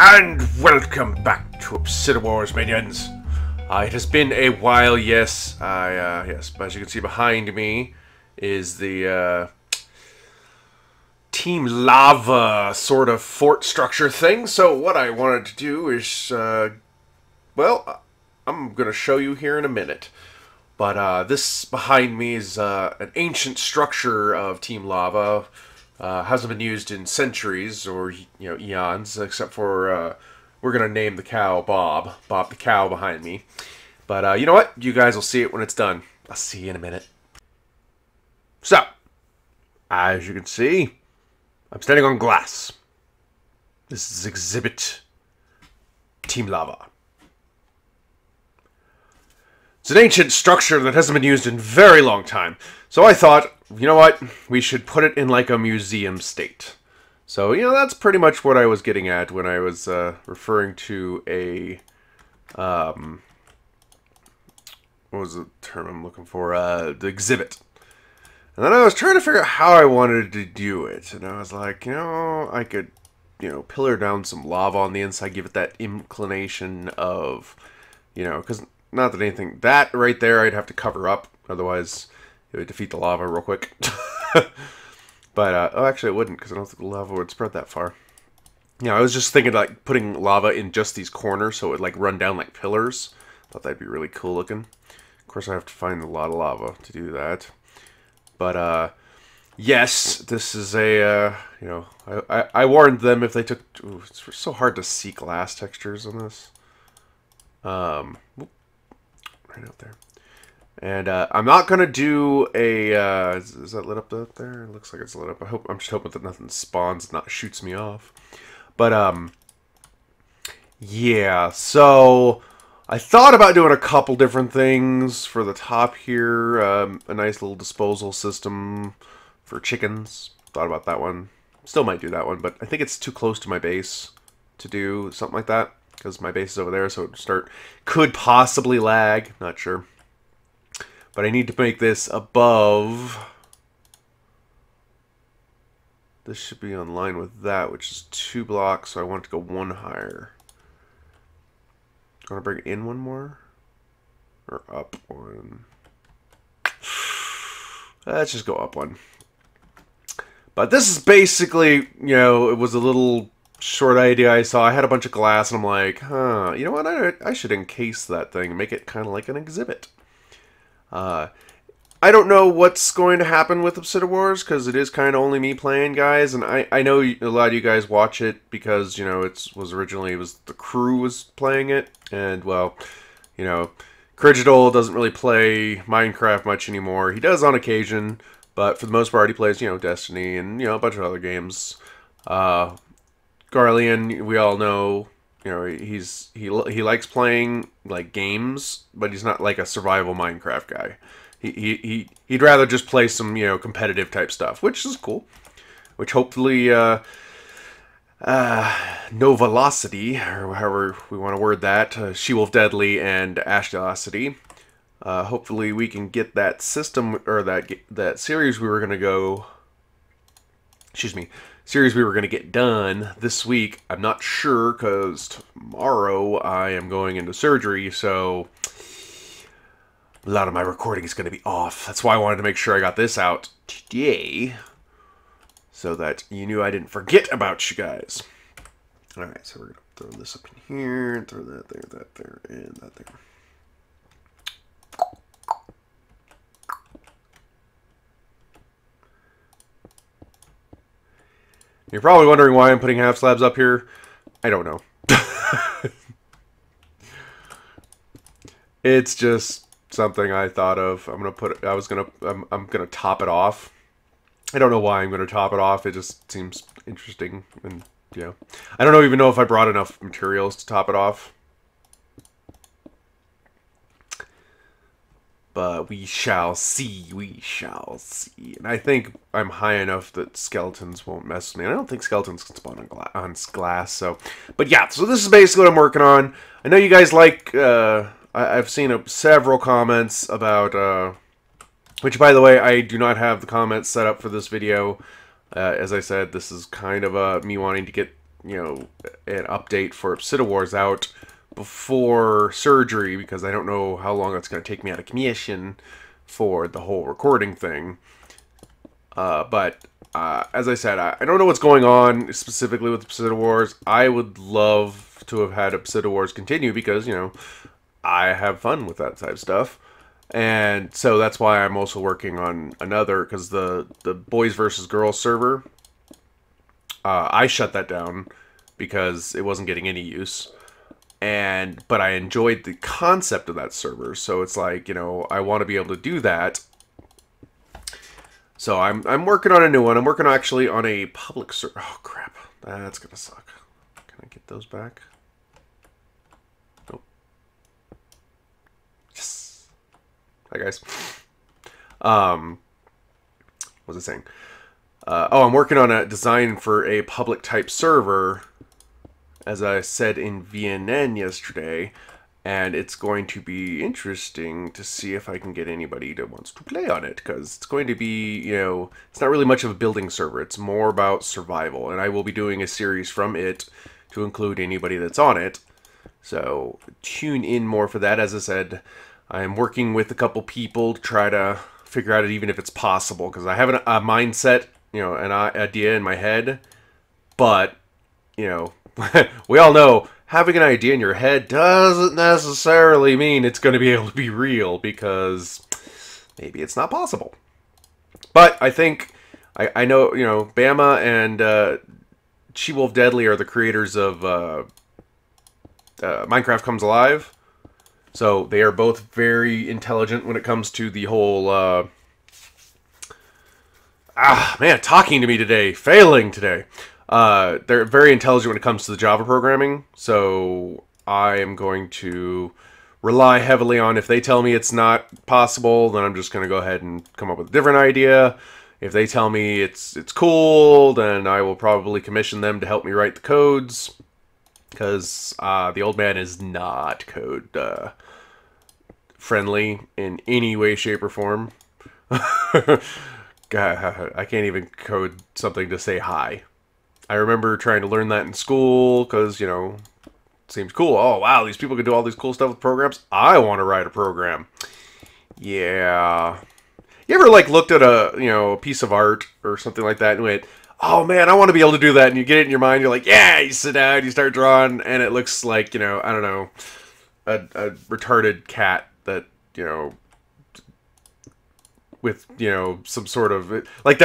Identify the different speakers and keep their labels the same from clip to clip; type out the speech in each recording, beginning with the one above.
Speaker 1: And welcome back to ObsidiWARS, minions. It has been a while, yes. Yes, but as you can see behind me is the Team Lava sort of fort structure thing. So what I wanted to do is, well, I'm going to show you here in a minute. But this behind me is an ancient structure of Team Lava. Hasn't been used in centuries or, eons, except for, we're going to name the cow Bob. Bob the cow behind me. But, you know what? You guys will see it when it's done. I'll see you in a minute. So, as you can see, I'm standing on glass. This is exhibit Team Lava. It's an ancient structure that hasn't been used in a very long time. So I thought, you know what? We should put it in like a museum state. So, that's pretty much what I was getting at when I was referring to a... what was the term I'm looking for? The exhibit. And then I was trying to figure out how I wanted to do it. And I was like, I could, pillar down some lava on the inside, give it that inclination of, because... Not that anything... That right there I'd have to cover up. Otherwise, it would defeat the lava real quick. But, oh, actually it wouldn't, because I don't think the lava would spread that far. I was just thinking like putting lava in just these corners so it would like run down like pillars. Thought that'd be really cool looking. Of course, I have to find a lot of lava to do that. But, yes, this is a, I warned them if they took... Ooh, it's so hard to see glass textures on this. Right out there. And I'm not gonna do a is that lit up there? It looks like it's lit up. I'm just hoping that nothing spawns and not shoots me off. But yeah, so I thought about doing a couple different things for the top here. A nice little disposal system for chickens. Thought about that one. Still might do that one, but I think it's too close to my base to do something like that. Because my base is over there, so it could possibly lag. Not sure. But I need to make this above. This should be in line with that, which is 2 blocks, so I want it to go 1 higher. I want to bring it in 1 more? Or up 1? Let's just go up 1. But this is basically, it was a little... short idea I saw. I had a bunch of glass and I'm like, you know what, I should encase that thing and make it kind of like an exhibit. I don't know what's going to happen with ObsidiWARS because it is kind of only me playing, guys, and I know a lot of you guys watch it because, originally the crew was playing it, and, well, Krigital doesn't really play Minecraft much anymore. He does on occasion, but for the most part he plays, Destiny and, a bunch of other games. Garlian, we all know, he likes playing like games, but he's not like a survival Minecraft guy. He'd rather just play some competitive type stuff, which is cool. Which hopefully No Velocity, or however we want to word that, She-Wolf Deadly and Ashdocity. Hopefully we can get that system or that series we were gonna go. Excuse me. Series we were going to get done this week. I'm not sure because tomorrow I am going into surgery, so a lot of my recording is going to be off. That's why I wanted to make sure I got this out today so that you knew I didn't forget about you guys. Alright, so we're going to throw this up in here, and throw that there, and that there. You're probably wondering why I'm putting half slabs up here. I don't know. It's just something I thought of. I'm gonna top it off. I don't know why I'm gonna top it off. It just seems interesting, and I don't even know if I brought enough materials to top it off. But we shall see, And I think I'm high enough that skeletons won't mess with me. I don't think skeletons can spawn on glass, so... But yeah, so this is basically what I'm working on. I know you guys like... I've seen several comments about... which, by the way, I do not have the comments set up for this video. As I said, this is kind of me wanting to get you know, an update for ObsidiWARS out before surgery, because I don't know how long it's going to take me out of commission for the whole recording thing. But as I said, I don't know what's going on specifically with ObsidiWARS. I would love to have had ObsidiWARS continue because, you know, I have fun with that type of stuff. And so that's why I'm also working on another, because the Boys versus Girls server, I shut that down because it wasn't getting any use. But I enjoyed the concept of that server, so it's like, you know, I want to be able to do that. So I'm working on a new one. I'm working actually on a public server. Oh crap, that's gonna suck. Can I get those back? Nope. Yes. Hi guys. What was I saying? Oh, I'm working on a design for a public type server, as I said in VNN yesterday, and it's going to be interesting to see if I can get anybody that wants to play on it, because it's going to be, you know, it's not really much of a building server, it's more about survival, and I will be doing a series from it to include anybody that's on it, so tune in more for that. As I said, I'm working with a couple people to try to figure out even if it's possible, because I have a mindset, you know, an idea in my head, but, you know, we all know having an idea in your head doesn't necessarily mean it's going to be able to be real, because maybe it's not possible. But I think, I know, you know, Bama and She-Wolf Deadly are the creators of Minecraft Comes Alive. So they are both very intelligent when it comes to the whole... man, talking to me today, failing today. They're very intelligent when it comes to the Java programming, so I am going to rely heavily on, if they tell me it's not possible, then I'm just going to go ahead and come up with a different idea. If they tell me it's cool, then I will probably commission them to help me write the codes, because the old man is not code friendly in any way, shape, or form. God, I can't even code something to say hi. I remember trying to learn that in school because, you know, it seems cool. Oh, wow, these people can do all these cool stuff with programs. I want to write a program. Yeah. You ever, like, looked at a, you know, a piece of art or something like that and went, oh, man, I want to be able to do that. And you get it in your mind. You're like, yeah, you sit down, you start drawing, and it looks like, you know, I don't know, a retarded cat that, you know, with, you know, some sort of, like,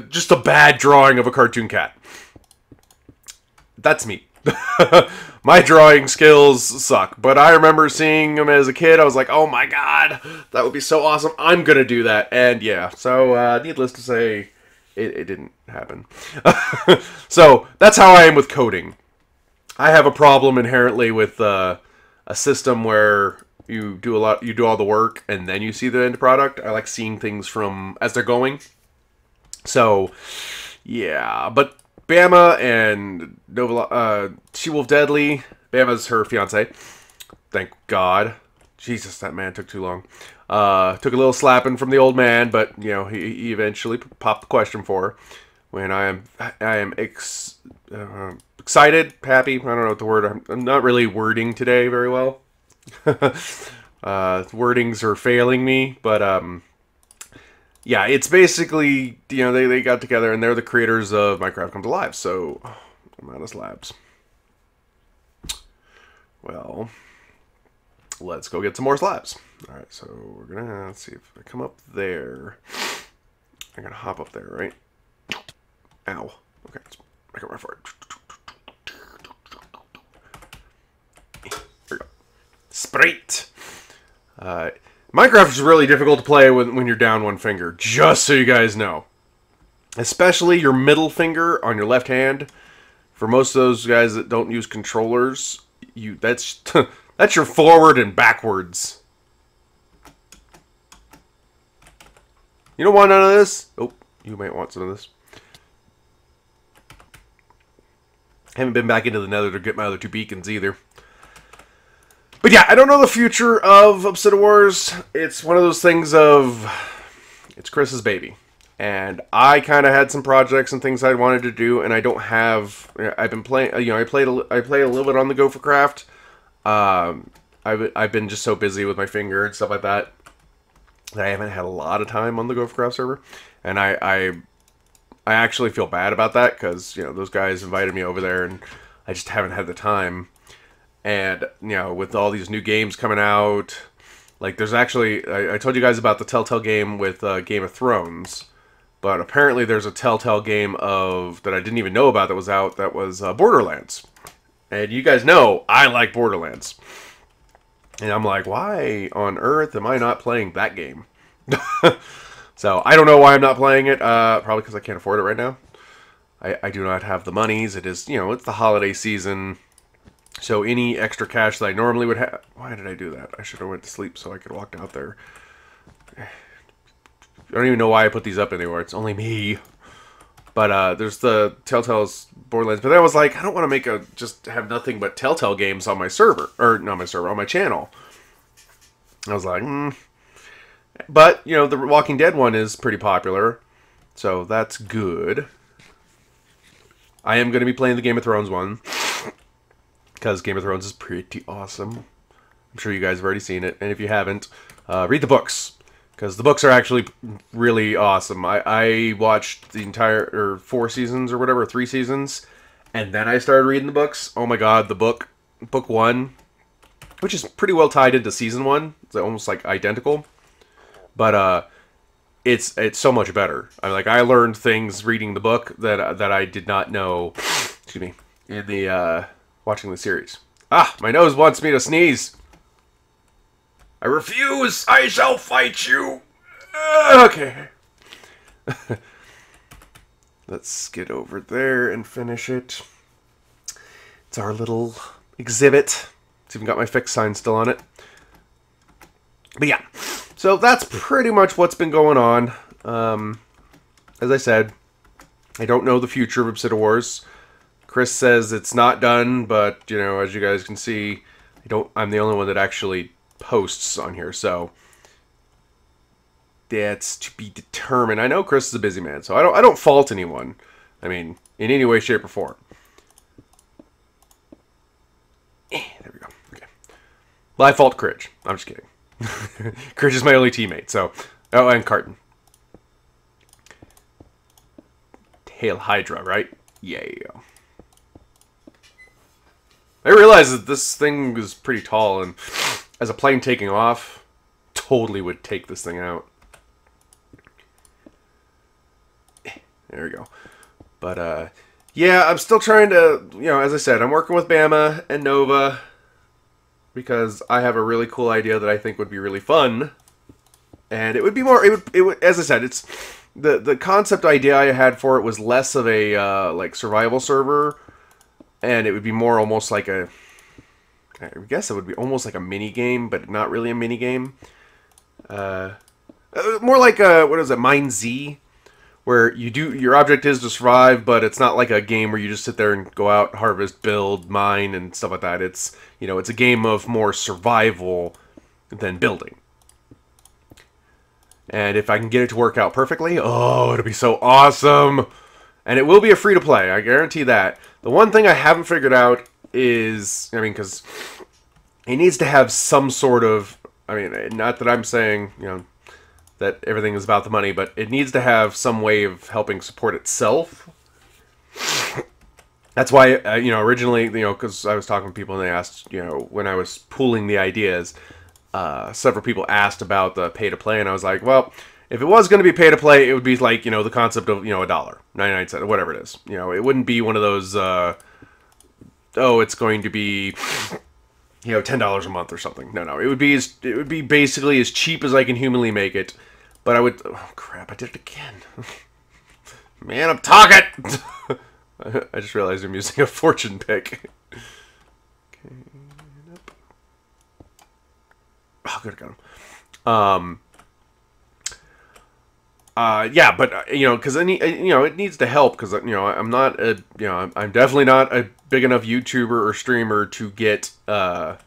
Speaker 1: just a bad drawing of a cartoon cat. That's me. My drawing skills suck, but I remember seeing them as a kid. I was like, oh my god, that would be so awesome. I'm gonna do that. And yeah, so needless to say, it didn't happen. So that's how I am with coding. I have a problem inherently with a system where you do all the work and then you see the end product. I like seeing things from as they're going. So yeah, but Bama and She-Wolf Deadly, Bama's her fiance. Thank God. Jesus, that man took too long. Took a little slapping from the old man, but you know he eventually popped the question for her. When I am excited, happy. I don't know what the word. I'm not really wording today very well. Wordings are failing me, but yeah, it's basically, you know, they got together and they're the creators of Minecraft Comes Alive, so I'm out of slabs. Well, let's go get some more slabs. Alright, so we're gonna, let's see if I come up there. I'm gonna hop up there, right? Ow. Okay, let's make a run for it. There we go. Sprite! Minecraft is really difficult to play when you're down one finger, just so you guys know. Especially your middle finger on your left hand. For most of those guys that don't use controllers, that's that's your forward and backwards. You don't want none of this? Oh, you might want some of this. Haven't been back into the nether to get my other two beacons either. But yeah, I don't know the future of ObsidiWARS. It's one of those things of, it's Chris's baby. And I kind of had some projects and things I wanted to do, and I don't have. I've been playing. I play a little bit on the Go for Craft. I've been just so busy with my finger and stuff like that I haven't had a lot of time on the Go for Craft server, and I actually feel bad about that because those guys invited me over there, and I just haven't had the time. And with all these new games coming out, like there's actually I told you guys about the Telltale game with Game of Thrones. But apparently there's a Telltale game that I didn't even know about that was out that was Borderlands. And you guys know I like Borderlands. And I'm like, why on earth am I not playing that game? So I don't know why I'm not playing it. Probably because I can't afford it right now. I do not have the monies. It is, it's the holiday season. So any extra cash that I normally would have... Why did I do that? I should have went to sleep so I could walk out there. I don't even know why I put these up anymore. It's only me. But there's the Telltale's Borderlands. But then I was like, I don't want to just have nothing but Telltale games on my server. Or not my server, on my channel. I was like, But, the Walking Dead one is pretty popular. So that's good. I am going to be playing the Game of Thrones one. Because Game of Thrones is pretty awesome. I'm sure you guys have already seen it. And if you haven't, read the books. Because the books are actually really awesome. I watched the entire, 4 seasons or whatever, 3 seasons. And then I started reading the books. Oh my god, book 1, which is pretty well tied into season 1. It's almost like identical. But it's so much better. I learned things reading the book that I did not know, excuse me, in the, watching the series. Ah, my nose wants me to sneeze. I refuse! I shall fight you! Okay. Let's get over there and finish it. It's our little exhibit. It's even got my fix sign still on it. But yeah, so that's pretty much what's been going on. As I said, I don't know the future of ObsidiWARS. Chris says it's not done, but, as you guys can see, I'm the only one that actually posts on here, so that's to be determined. I know Chris is a busy man, so I don't fault anyone. I mean, in any way, shape, or form. There we go. Okay. Well, I fault Krig. I'm just kidding. Krig is my only teammate, so... Oh, and Carton. Hail Hydra, right? Yeah. I realized that this thing is pretty tall, and as a plane taking off, totally would take this thing out. There we go. But, yeah, I'm still trying to, as I said, I'm working with Bama and Nova because I have a really cool idea that I think would be really fun. And it would be more, it would, as I said, it's, the concept idea I had for it was less of a, like, survival server, and it would be more almost like a, I guess it would be almost like a mini game, but not really a mini game. More like a, what is it, Mine Z, where your object is to survive, but it's not like a game where you just sit there and go out, harvest, build, mine, and stuff like that. It's, it's a game of more survival than building. And if I can get it to work out perfectly, oh, it'll be so awesome. And it will be a free-to-play, I guarantee that. The one thing I haven't figured out is, because it needs to have some sort of, not that I'm saying, that everything is about the money, but it needs to have some way of helping support itself. That's why, originally, because I was talking to people and they asked, when I was pooling the ideas, several people asked about the pay-to-play, and I was like, well, if it was going to be pay-to-play, it would be like, the concept of, $1, 99 cents, whatever it is. It wouldn't be one of those, oh, it's going to be, $10 a month or something. No, it would be basically as cheap as I can humanly make it. But I would, oh crap, I did it again. Man, I'm talking! I just realized I'm using a fortune pick. Okay, nope. Oh, good, got him. Yeah, but, because it needs to help, because, I'm not a, I'm definitely not a big enough YouTuber or streamer to get, to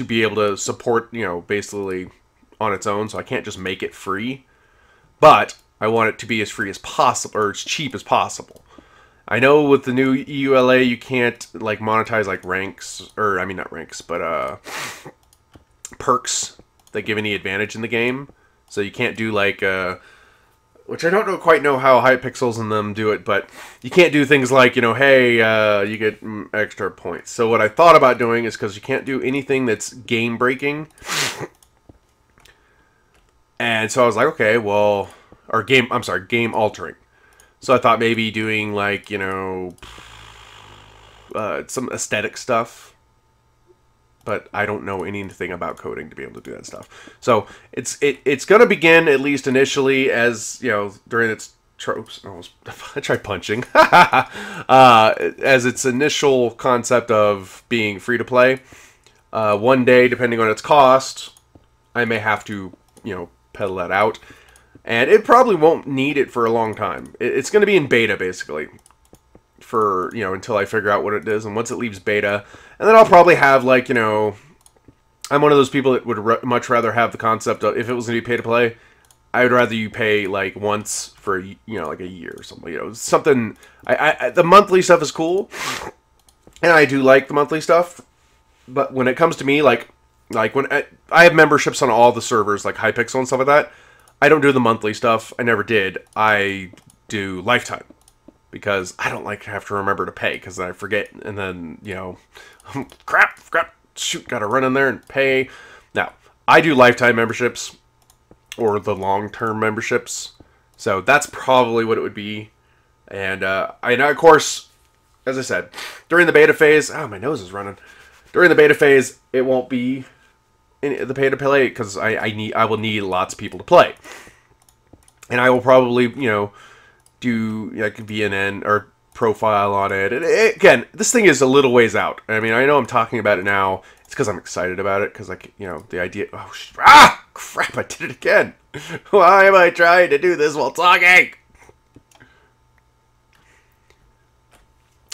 Speaker 1: be able to support, basically on its own, so I can't just make it free. but I want it to be as free as possible, or as cheap as possible. I know with the new EULA you can't like monetize like ranks, or I mean not ranks, but perks that give any advantage in the game. So you can't do like which I don't quite know how Hypixels and them do it, but you can't do things like, you know, hey, you get extra points. So what I thought about doing is, because you can't do anything that's game breaking, and so I was like, okay, well, or game altering. So I thought maybe doing like, you know, some aesthetic stuff. But I don't know anything about coding to be able to do that stuff. So it's going to begin, at least initially, as, you know, during its tropes. I tried punching. As its initial concept of being free to play. One day, depending on its cost, I may have to, you know, pedal that out. And it probably won't need it for a long time. It's going to be in beta, basically, for, you know, until I figure out what it is. And once it leaves beta, and then I'll probably have, like, you know, I'm one of those people that would much rather have the concept of, if it was going to be pay to play, I would rather you pay, like, once for, you know, like a year or something. You know, something, the monthly stuff is cool, and I do like the monthly stuff, but when it comes to me, like when I have memberships on all the servers, like Hypixel and stuff like that, I don't do the monthly stuff. I never did. I do lifetime, because I don't like to have to remember to pay, because I forget, and then, you know, crap, shoot, gotta run in there and pay. Now, I do lifetime memberships, or the long-term memberships, so that's probably what it would be. And I know, of course, as I said, during the beta phase, my nose is running. During the beta phase, it won't be in the pay to play, because I will need lots of people to play, and I will probably, you know, do like VNN or profile on it. And again, this thing is a little ways out. I mean, I know I'm talking about it now. It's because I'm excited about it, because, like, you know, the idea. Oh, crap! I did it again. Why am I trying to do this while talking?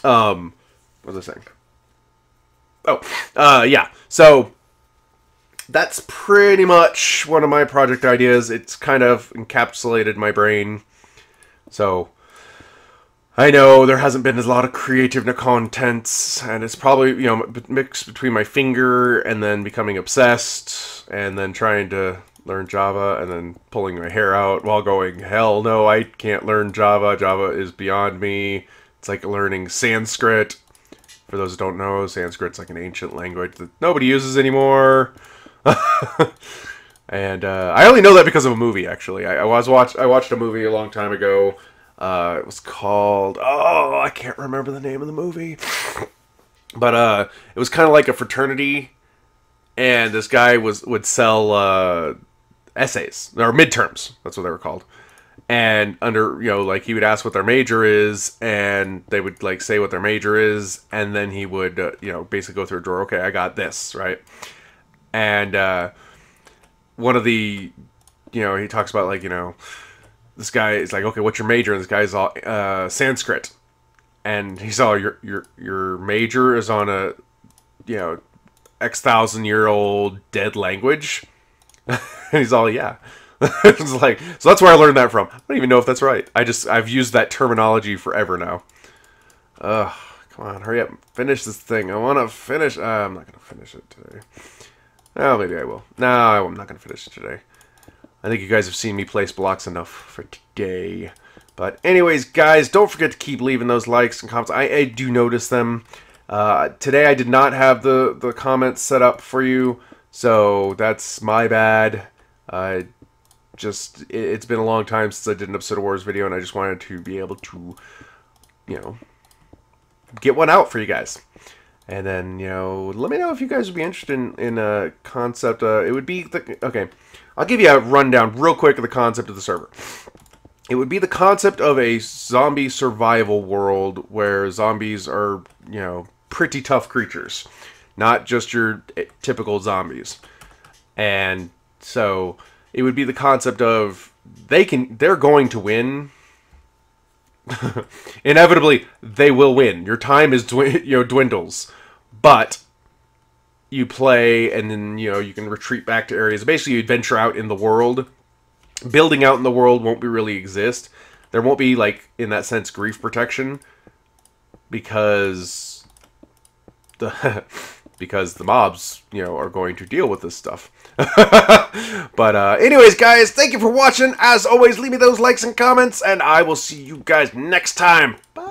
Speaker 1: What was I saying? Oh, yeah. So that's pretty much one of my project ideas. It's kind of encapsulated my brain. So I know there hasn't been a lot of creative contents, and it's probably, you know, mixed between my finger and then becoming obsessed and then trying to learn Java and then pulling my hair out while going, hell no, I can't learn Java. Java is beyond me. It's like learning Sanskrit. For those who don't know, Sanskrit's like an ancient language that nobody uses anymore. And I only know that because of a movie, actually. I watched a movie a long time ago. It was called, I can't remember the name of the movie. But it was kind of like a fraternity, and this guy would sell essays, or midterms. That's what they were called. And under, you know, like, he would ask what their major is, and they would, like, say what their major is, and then he would, you know, basically go through a drawer. Okay, I got this, right? And one of the, you know, he talks about, like, you know, this guy is like, okay, what's your major? And this guy's all Sanskrit, and he's all, your major is on a, you know, X thousand-year-old dead language. And he's all, yeah. It's like, so that's where I learned that from. I don't even know if that's right. I've used that terminology forever now. Come on, hurry up, finish this thing. I want to finish. I'm not gonna finish it today. Oh, maybe I will. No, I'm not gonna finish it today. I think you guys have seen me place blocks enough for today. But anyways, guys, don't forget to keep leaving those likes and comments. I do notice them. Today I did not have the comments set up for you, so that's my bad. It's been a long time since I did an ObsidiWARS video, and I just wanted to be able to, you know, get one out for you guys. And then, you know, let me know if you guys would be interested in a concept. It would be okay. I'll give you a rundown real quick of the concept of the server. It would be the concept of a zombie survival world where zombies are, you know, pretty tough creatures, not just your typical zombies. And so it would be the concept of they're going to win. Inevitably, they will win. Your time is dwindles, but you play, and then, you know, you can retreat back to areas. Basically, you adventure out in the world, building out in the world won't be really exist. There won't be, like, in that sense, grief protection, because the because the mobs, you know, are going to deal with this stuff. But anyways, guys, thank you for watching. As always, leave me those likes and comments, and I will see you guys next time. Bye.